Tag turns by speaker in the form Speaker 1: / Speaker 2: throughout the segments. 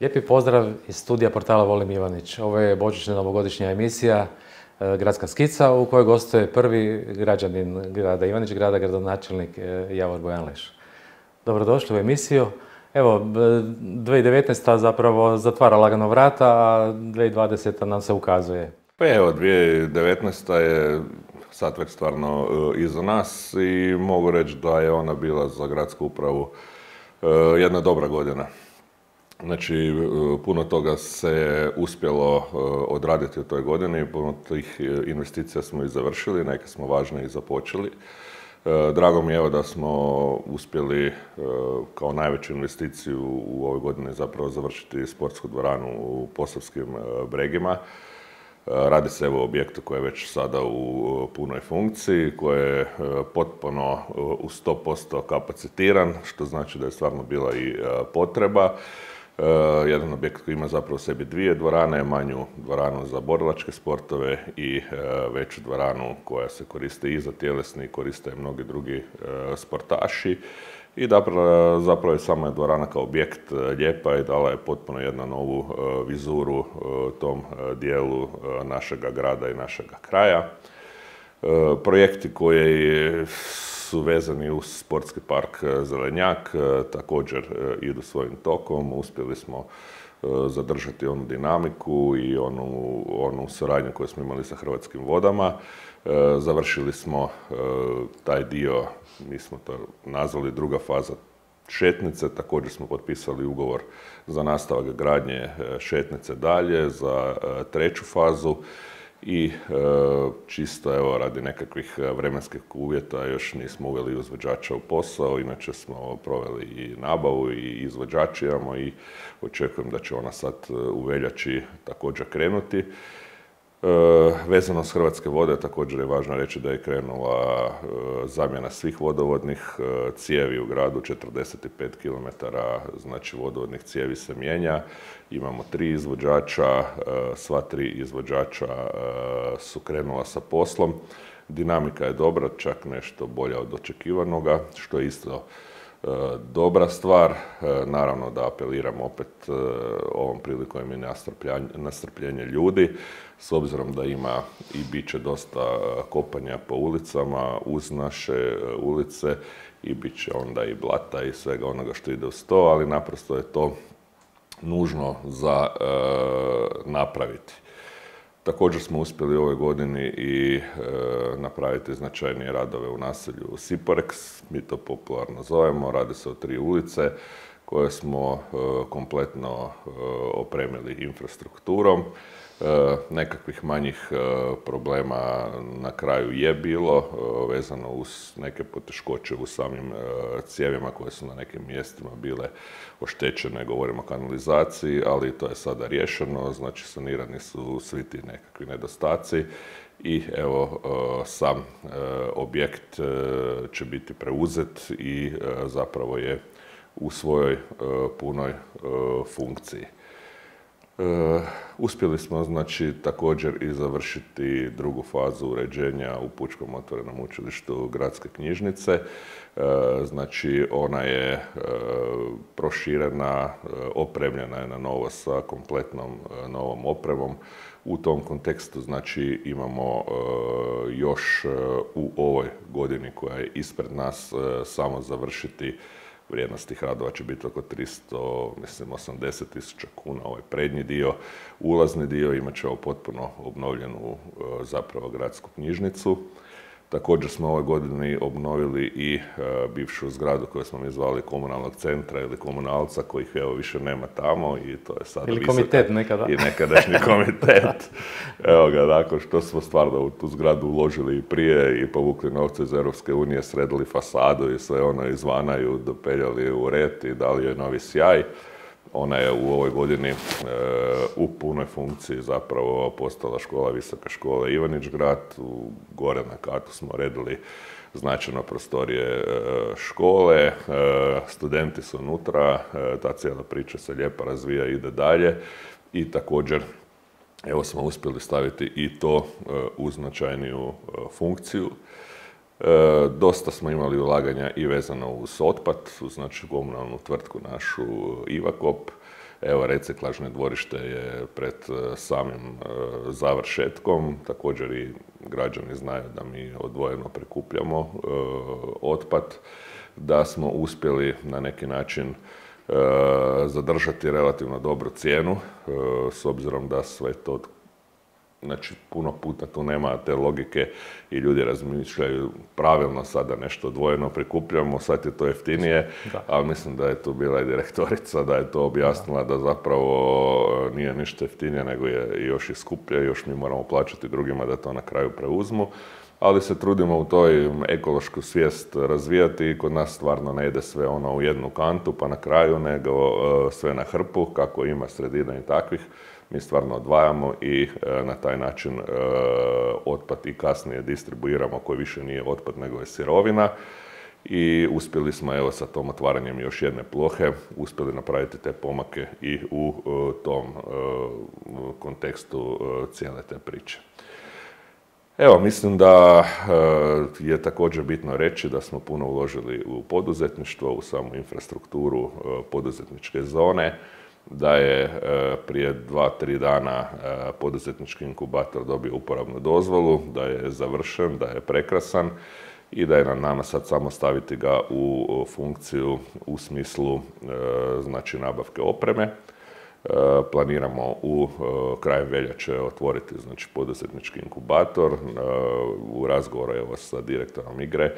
Speaker 1: Lijepi pozdrav iz studija portala Volim Ivanić. Ovo je božićna novogodišnja emisija Gradska skica u kojoj gostuje prvi građanin grada Ivanić, gradonačelnik Javor Bojanleš. Dobrodošli u emisiju. Evo, 2019. zapravo zatvara lagano vrata, a 2020. nam se ukazuje.
Speaker 2: Pa evo, 2019. je sad već stvarno iza nas i mogu reći da je ona bila za gradsku upravu jedna dobra godina. Znači, puno toga se uspjelo odraditi u toj godini, puno tih investicija smo i završili, neke smo važne i započeli. Drago mi je evo da smo uspjeli kao najveću investiciju u ovoj godini zapravo završiti sportsku dvoranu u Posavskim Bregima. Radi se evo o objektu koji je već sada u punoj funkciji, koji je potpuno u 100% kapacitiran, što znači da je stvarno bila i potreba. Jedan objekt koji ima zapravo u sebi dvije dvorane, manju dvoranu za borilačke sportove i veću dvoranu koja se koristi i za tjelesni, koriste i mnogi drugi sportaši. I zapravo je sama dvorana kao objekt lijepa i dala je potpuno jednu novu vizuru tom dijelu našega grada i našega kraja. Projekti koji su vezani uz sportski park Zelenjak također idu svojim tokom. Uspjeli smo zadržati onu dinamiku i onu suradnju koju smo imali sa Hrvatskim vodama. Završili smo taj dio, mi smo to nazvali druga faza šetnice, također smo potpisali ugovor za nastavak gradnje šetnice dalje, za treću fazu. I čisto evo radi nekakvih vremenskih uvjeta još nismo uveli izvođača u posao, inače smo proveli i nabavu i izvođači imamo i očekujem da će ona sad u veljači također krenuti. Vezano s Hrvatske vode također je važno reći da je krenula zamjena svih vodovodnih cijevi u gradu, 45 km, znači vodovodnih cijevi se mijenja. Imamo 3 izvođača, sva 3 izvođača su krenula sa poslom. Dinamika je dobra, čak nešto bolja od očekivanoga, što je isto dobra stvar. Naravno da apeliram opet ovom prilikom i na strpljenje ljudi, s obzirom da ima i bit će dosta kopanja po ulicama uz naše ulice i bit će onda i blata i svega onoga što ide uz to, ali naprosto je to nužno za napraviti. Također smo uspjeli u ovoj godini i napraviti značajnije radove u naselju Siporex, mi to popularno zovemo, radi se o 3 ulice koje smo kompletno opremili infrastrukturom. Nekakvih manjih problema na kraju je bilo, vezano uz neke poteškoće u samim cijevima koje su na nekim mjestima bile oštećene, govorimo o kanalizaciji, ali to je sada riješeno, znači sanirani su svi ti nekakvi nedostaci i evo sam objekt će biti preuzet i zapravo je u svojoj punoj funkciji. Uspjeli smo znači također i završiti drugu fazu uređenja u Pučkom otvorenom učilištu Gradske knjižnice. Znači ona je proširena, opremljena je na novo sa kompletnom novom opremom. U tom kontekstu znači imamo još u ovoj godini koja je ispred nas samo završiti. Vrijednost tih radova će biti oko 380.000 kuna, ovaj prednji dio. Ulazni dio imat ćemo potpuno obnovljenu zapravo gradsku knjižnicu. Također smo ove godine obnovili i bivšu zgradu koju smo mi zvali komunalnog centra ili komunalca, kojih evo više nema tamo i to je sada
Speaker 1: ili komitet nekada.
Speaker 2: I nekadašnji komitet. Evo ga, nakon što smo stvarno u tu zgradu uložili i prije i povukli novce iz Europske unije, sredili fasadu i sve ono izvana ju dopeljali u red i dali joj novi sjaj. Ona je u ovoj godini u punoj funkciji zapravo postala škola, visoka škola Ivanić-grad. Gore na katu smo redili značajno prostorije škole, studenti su unutra, ta cijela priča se lijepo razvija i ide dalje i također evo smo uspjeli staviti i to u značajniju funkciju. Dosta smo imali ulaganja i vezano uz otpad, uz znači komunalnu tvrtku našu Ivakop. Evo, reciklažno dvorište je pred samim završetkom. Također i građani znaju da mi odvojeno prikupljamo otpad, da smo uspjeli na neki način zadržati relativno dobru cijenu, s obzirom da sve to, znači puno puta tu nema te logike i ljudi razmišljaju pravilno sada nešto odvojeno prikupljamo, sad je to jeftinije, ali mislim da je tu bila i direktorica da je to objasnila da zapravo nije ništa jeftinije nego je još i skuplje, još mi moramo plaćati drugima da to na kraju preuzmu. Ali se trudimo u toj ekološku svijest razvijati i kod nas stvarno ne ide sve ono u jednu kantu pa na kraju, nego sve na hrpu, kako ima sredina i takvih. Mi stvarno odvajamo i na taj način otpad i kasnije distribuiramo, koji više nije otpad nego je sirovina. I uspjeli smo evo sa tom otvaranjem još jedne plohe, uspjeli napraviti te pomake i u tom kontekstu cijele te priče. Evo, mislim da je također bitno reći da smo puno uložili u poduzetništvo, u samu infrastrukturu poduzetničke zone, da je prije 2-3 dana poduzetnički inkubator dobio uporabnu dozvolu, da je završen, da je prekrasan i da je na nama sad samo staviti ga u funkciju u smislu znači nabavke opreme. Planiramo u krajem veljače otvoriti znači, poduzetnički inkubator. U razgovoru evo, sa direktorom igre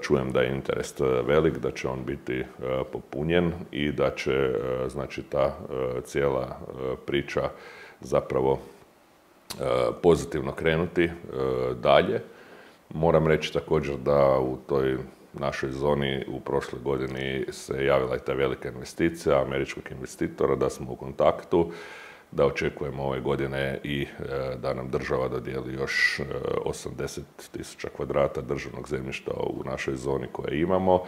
Speaker 2: čujem da je interes velik, da će on biti popunjen i da će znači, ta cijela priča zapravo pozitivno krenuti dalje. Moram reći također da u toj našoj zoni u prošloj godini se javila i ta velika investicija američkog investitora, da smo u kontaktu, da očekujemo ove godine i da nam država dodijeli još 80.000 kvadrata državnog zemljišta u našoj zoni koje imamo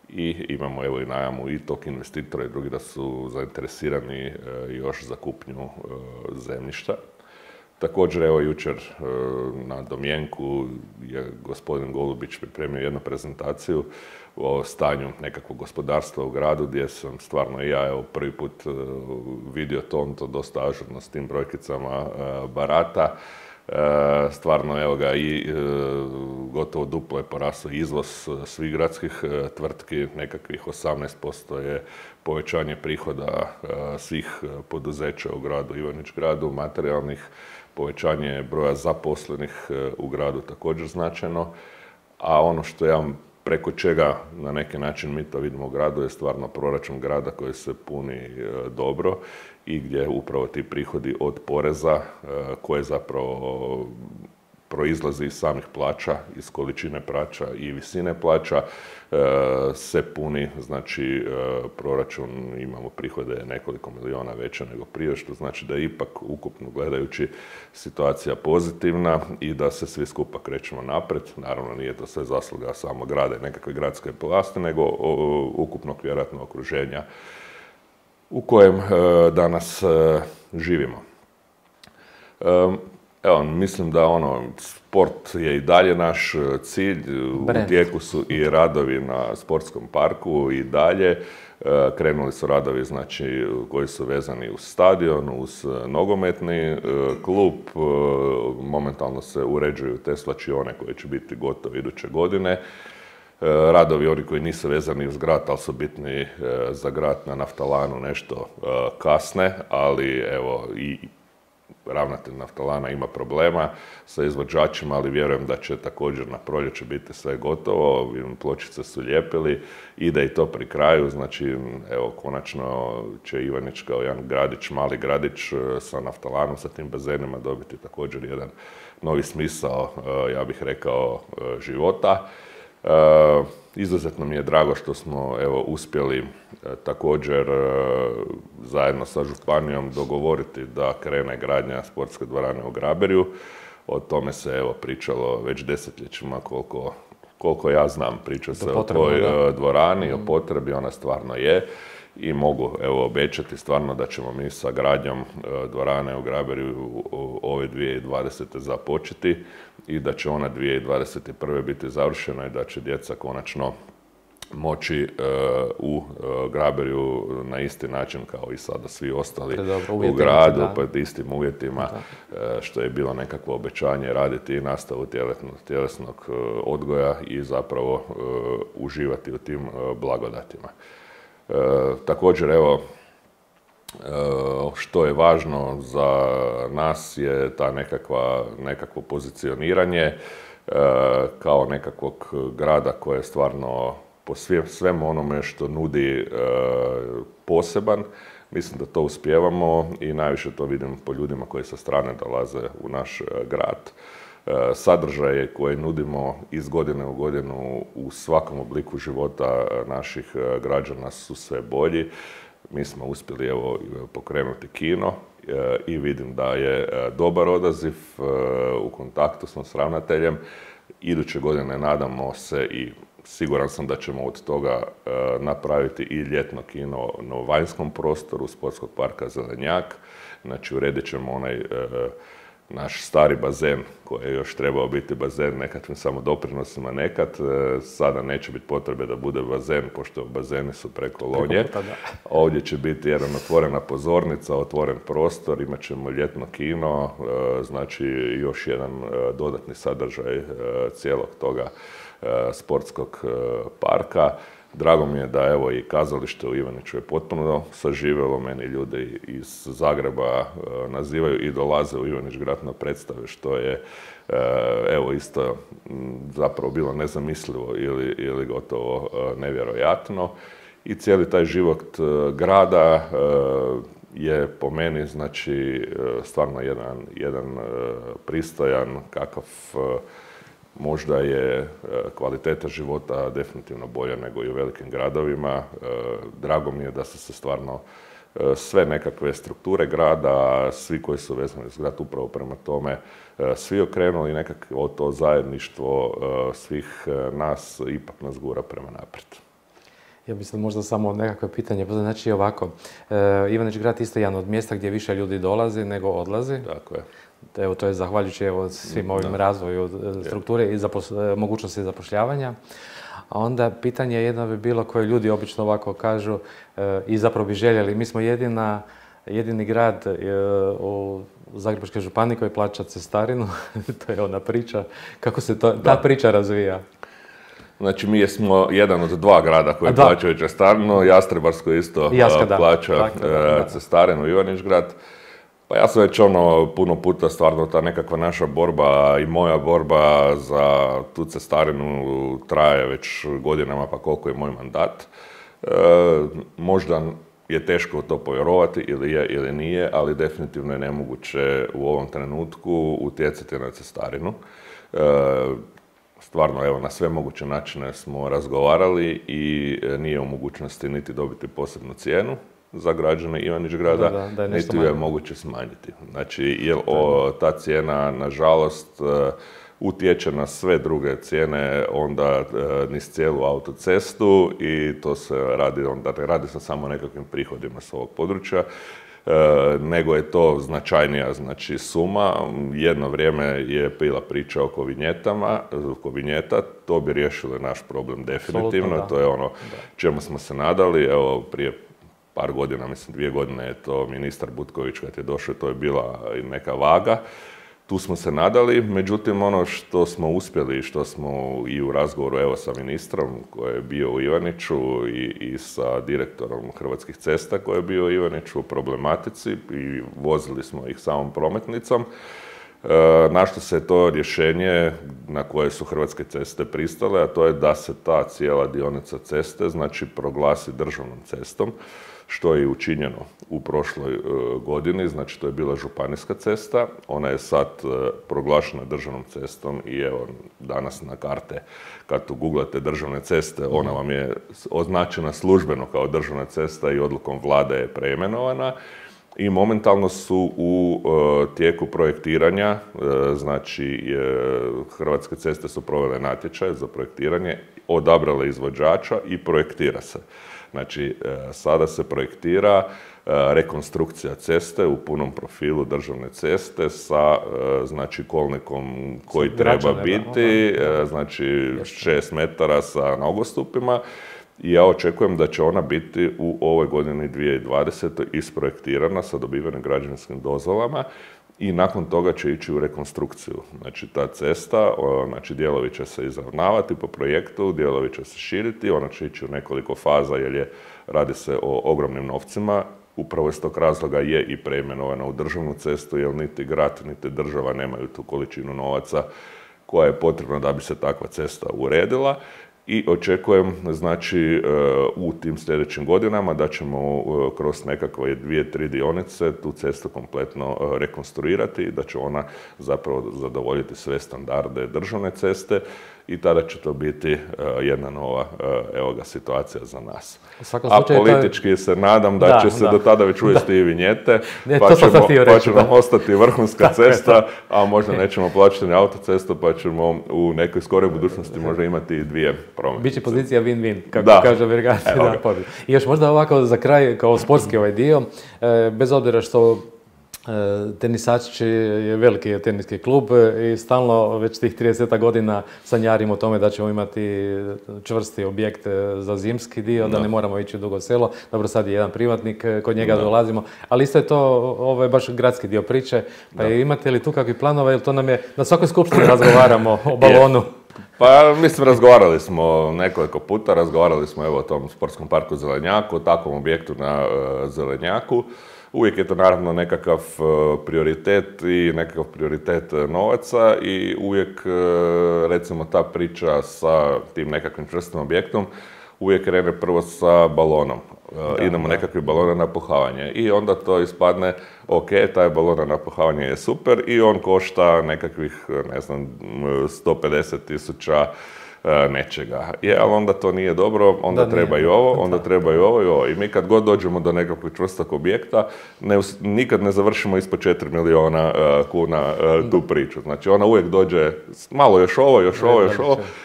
Speaker 2: i imamo evo i najamu i tog investitora i drugi da su zainteresirani još za kupnju zemljišta. Također, evo, jučer na domjenku je gospodin Golubić pripremio jednu prezentaciju o stanju nekakvog gospodarstva u gradu, gdje sam stvarno i ja, evo, prvi put vidio to, on to dosta ažurno s tim brojkicama barata. Stvarno, evo ga, i gotovo duplo je porasao izvoz svih gradskih tvrtki, nekakvih 18% je povećanje prihoda svih poduzeća u gradu Ivanić Gradu, materijalnih, povećanje broja zaposlenih u gradu također značajno, a ono što ja preko čega na neki način mi to vidimo u gradu je stvarno proračun grada koji se puni dobro i gdje upravo ti prihodi od poreza koje zapravo proizlazi iz samih plaća, iz količine plaća i visine plaća, se puni, znači proračun, imamo prihode nekoliko milijuna veće nego prije, što znači da je ipak ukupno gledajući situacija pozitivna i da se svi skupa krećemo naprijed. Naravno, nije to sve zasluga samo grada i nekakve gradske vlasti, nego ukupnog vjerojatno okruženja u kojem danas živimo. Evo, mislim da sport je i dalje naš cilj, u tijeku su i radovi na sportskom parku i dalje. Krenuli su radovi znači, koji su vezani uz stadion, uz nogometni klub. Momentalno se uređuju te svlačione koje će biti gotove iduće godine. Radovi, oni koji nisu vezani uz grad, ali su bitni za grad na Naftalanu, nešto kasne, ali evo i ravnatelj Naftalana ima problema sa izvođačima, ali vjerujem da će također na proljeće biti sve gotovo. Pločice su lijepili, ide i to pri kraju. Znači, evo, konačno će Ivanić kao jedan gradić, mali gradić sa Naftalanom, sa tim bazenima dobiti također jedan novi smisao, ja bih rekao, života. Izuzetno mi je drago što smo evo, uspjeli također zajedno sa županijom dogovoriti da krene gradnja sportske dvorane u Graberju. O tome se evo, pričalo već desetljećima, koliko ja znam, priča se o toj dvorani, o potrebi, ona stvarno je. I mogu evo, obećati stvarno da ćemo mi sa gradnjom dvorane u Graberju ove 2020. započeti i da će ona 2021. biti završena i da će djeca konačno moći u Graberju na isti način kao i sada svi ostali u gradu, pod istim uvjetima, što je bilo nekakvo obećanje raditi i nastavu tjelesnog odgoja i zapravo uživati u tim blagodatima. Također, evo, što je važno za nas je ta nekakvo pozicioniranje kao nekakvog grada koje je stvarno po svemu onome što nudi poseban. Mislim da to uspijevamo i najviše to vidim po ljudima koji sa strane dolaze u naš grad. Sadržaje koje nudimo iz godine u godinu u svakom obliku života naših građana su sve bolji. Mi smo uspjeli evo pokrenuti kino i vidim da je dobar odaziv, u kontaktu smo s ravnateljem. Iduće godine nadamo se i siguran sam da ćemo od toga napraviti i ljetno kino na vanjskom prostoru Sportskog parka Zelenjak. Znači, uredit ćemo onaj naš stari bazen koji je još trebao biti bazen nekakvim samodoprinosima nekad. Sada neće biti potrebe da bude bazen, pošto bazeni su preko Lonje. Ovdje će biti jedna otvorena pozornica, otvoren prostor, imat ćemo ljetno kino, znači još jedan dodatni sadržaj cijelog toga sportskog parka. Drago mi je da evo i kazalište u Ivaniću je potpuno saživjelo. Meni ljudi iz Zagreba nazivaju i dolaze u Ivanić grad na predstave, što je evo isto zapravo bilo nezamislivo ili gotovo nevjerojatno. I cijeli taj život grada je po meni znači stvarno jedan pristojan, kakav možda je kvaliteta života definitivno bolja nego i u velikim gradovima. Drago mi je da su se stvarno sve nekakve strukture grada, svi koji su vezani s grad upravo prema tome, svi okrenuli nekakvo to zajedništvo svih nas, ipak nas gura prema naprijed.
Speaker 1: Ja mislim možda samo nekakve pitanje, znači ovako, Ivanić grad isto jedan od mjesta gdje više ljudi dolazi nego odlazi.
Speaker 2: Tako je.
Speaker 1: Evo, to je zahvaljujući svim ovim razvoju strukture i mogućnosti zapošljavanja. A onda pitanje jedno bi bilo koje ljudi obično ovako kažu i zapravo bi željeli. Mi smo jedini grad u Zagrebačkoj županiji koji plaća cestarinu. To je ona priča. Kako se ta priča razvija?
Speaker 2: Znači, mi smo jedan od dva grada koji plaćaju cestarinu. Jastrebarsko isto plaća cestarinu, Ivanić grad. Pa ja sam već puno puta stvarno ta nekakva naša borba i moja borba za tu cestarinu traje već godinama, pa koliko je moj mandat. Možda je teško to povjerovati ili je ili nije, ali definitivno je nemoguće u ovom trenutku utjecati na cestarinu. Stvarno, evo, na sve moguće načine smo razgovarali i nije u mogućnosti niti dobiti posebnu cijenu za građane Ivanić grada, niti je moguće smanjiti. Znači, jer ta cijena, nažalost, utječe na sve druge cijene, onda niz cijelu autocestu i to se radi, onda ne radi se samo o nekakvim prihodima s ovog područja, nego je to značajnija suma. Jedno vrijeme je bila priča oko vinjeta, to bi riješilo naš problem definitivno, to je ono čemu smo se nadali. Evo, prije par godina, mislim 2 godine je to ministar Butković kad je došao, to je bila neka vaga. Tu smo se nadali, međutim ono što smo uspjeli i što smo i u razgovoru evo sa ministrom koji je bio u Ivaniću i sa direktorom Hrvatskih cesta koji je bio u Ivaniću u problematici i vozili smo ih samom prometnicom. Našlo se to rješenje na koje su Hrvatske ceste pristale, a to je da se ta cijela dionica ceste znači proglasi državnom cestom, što je i učinjeno u prošloj godini, znači to je bila županijska cesta, ona je sad proglašena državnom cestom i evo danas na karte kad uguglate državne ceste, ona vam je označena službeno kao državna cesta i odlukom vlade je preimenovana. I momentalno su u tijeku projektiranja, znači Hrvatske ceste su provele natječaj za projektiranje, odabrale izvođača i projektira se. Znači, sada se projektira rekonstrukcija ceste u punom profilu državne ceste sa znači kolnikom koji treba biti, znači 6 metara sa nogostupima. I ja očekujem da će ona biti u ovoj godini 2020. isprojektirana sa dobivenim građevinskim dozvolama i nakon toga će ići u rekonstrukciju. Znači ta cesta, znači dijelovi će se izravnavati po projektu, dijelovi će se širiti, ona će ići u nekoliko faza jer radi se o ogromnim novcima. Upravo iz tog razloga je i preimenovana u državnu cestu, jer niti grad, niti država nemaju tu količinu novaca koja je potrebna da bi se takva cesta uredila. I očekujem, znači, u tim sljedećim godinama da ćemo kroz nekakve 2-3 dionice tu cestu kompletno rekonstruirati i da će ona zapravo zadovoljiti sve standarde državne ceste i tada će to biti jedna nova, evo ga, situacija za nas. A politički se nadam da će se do tada već uvesti i vinjete, pa će nam ostati vrhunska cesta, a možda nećemo plaćati ni autocestu, pa ćemo u nekoj skoroj budućnosti možda imati i 2 prometnice.
Speaker 1: Biće pozicija win-win, kako kaže Vergati. I još možda ovako za kraj, kao sportski ovaj dio, bez obzira što Tenisačići je veliki teniski klub i stalno već tih 30 godina sanjarimo o tome da ćemo imati čvrsti objekt za zimski dio, da ne moramo ići u Dugo Selo. Dobro, sad je jedan privatnik, kod njega dolazimo, ali isto je to, ovo je baš gradski dio priče. Pa imate li tu kakvi planova, jer to nam je, na svakoj skupštini razgovaramo o balonu.
Speaker 2: Pa, mislim, razgovarali smo nekoliko puta, razgovarali smo evo o tom sportskom parku Zelenjaku, o takvom objektu na Zelenjaku. Uvijek je to naravno nekakav prioritet i nekakav prioritet novaca i uvijek, recimo, ta priča sa tim nekakvim čvrstim objektom uvijek krene prvo sa balonom. Idemo nekakvi balon na napuhavanje i onda to ispadne, ok, taj balon na napuhavanje je super i on košta nekakvih, ne znam, 150.000 nečega. Ali onda to nije dobro, onda treba i ovo, onda treba i ovo i ovo. I mi kad god dođemo do nekakvog čvrstog objekta, nikad ne završimo ispod 4 milijuna kuna tu priču. Znači ona uvijek dođe malo još ovo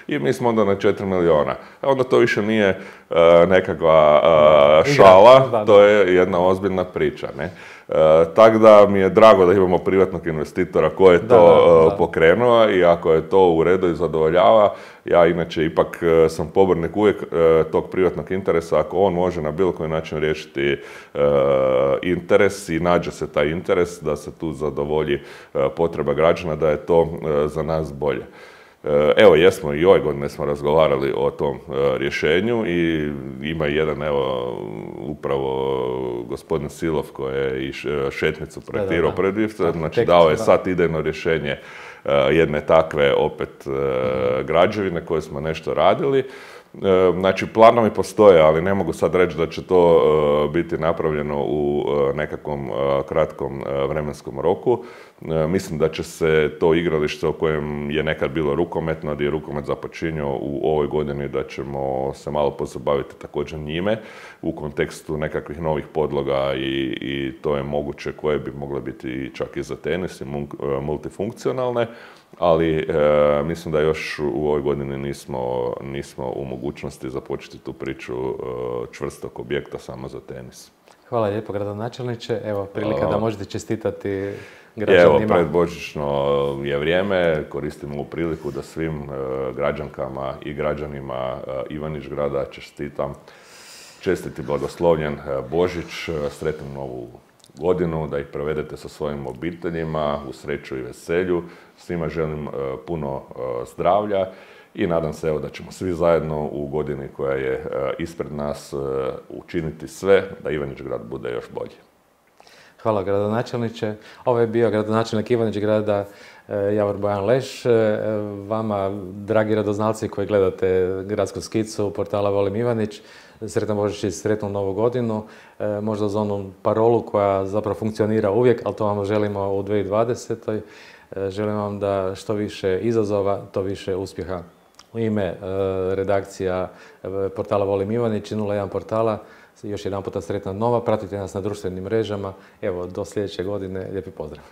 Speaker 2: i mi smo onda na 4 milijuna. Onda to više nije nekakva šala, to je jedna ozbiljna priča, ne? Tako da mi je drago da imamo privatnog investitora koji je to pokrenuo i ako je to u redu i zadovoljava, ja inače ipak sam pobornik uvijek tog privatnog interesa, ako on može na bilo koji način riješiti interes i nađe se taj interes da se tu zadovolji potreba građana, da je to za nas bolje. Evo, jesmo i ove godine smo razgovarali o tom rješenju i ima jedan, evo, upravo gospodin Silov koji je i šetnicu projektirao predivca, znači dao je sad idejno rješenje jedne takve opet građevine koje smo nešto radili. Znači, planovi postoje, ali ne mogu sad reći da će to biti napravljeno u nekakvom kratkom vremenskom roku. Mislim da će se to igralište o kojem je nekad bilo rukometno, gdje je rukomet započinjao u ovoj godini, da ćemo se malo pozabaviti također njime u kontekstu nekakvih novih podloga i to je moguće koje bi mogle biti čak i za tenis i multifunkcionalne. Ali mislim da još u ovoj godini nismo u mogućnosti započeti tu priču čvrstog objekta samo za tenis.
Speaker 1: Hvala lijepo, gradonačelniče. Evo, prilika da možete čestitati građanima.
Speaker 2: Evo, predbožićno je vrijeme, koristim ovu priliku da svim građankama i građanima Ivanić-Grada čestitam. Čestit i blagoslovljen Božić, sretnu novu godinu, da ih provedete sa svojim obiteljima u sreću i veselju. Svima želim puno zdravlja i nadam se da ćemo svi zajedno u godini koja je ispred nas učiniti sve da Ivanić-Grad bude još bolji.
Speaker 1: Hvala, gradonačelniče. Ovo je bio gradonačelnik Ivanić-Grada Javor Bojan Leš. Vama, dragi radoznalci koji gledate gradsku skicu portala Volim Ivanić, sretan Božić i sretnu Novu godinu. Možda za onu parolu koja zapravo funkcionira uvijek, ali to vam želimo u 2020. Želim vam da što više izazova, to više uspjeha. U ime redakcija portala Volim Ivanić i 01 portala, još jedan puta sretna nova. Pratite nas na društvenim mrežama. Evo, do sljedeće godine. Lijepi pozdrav.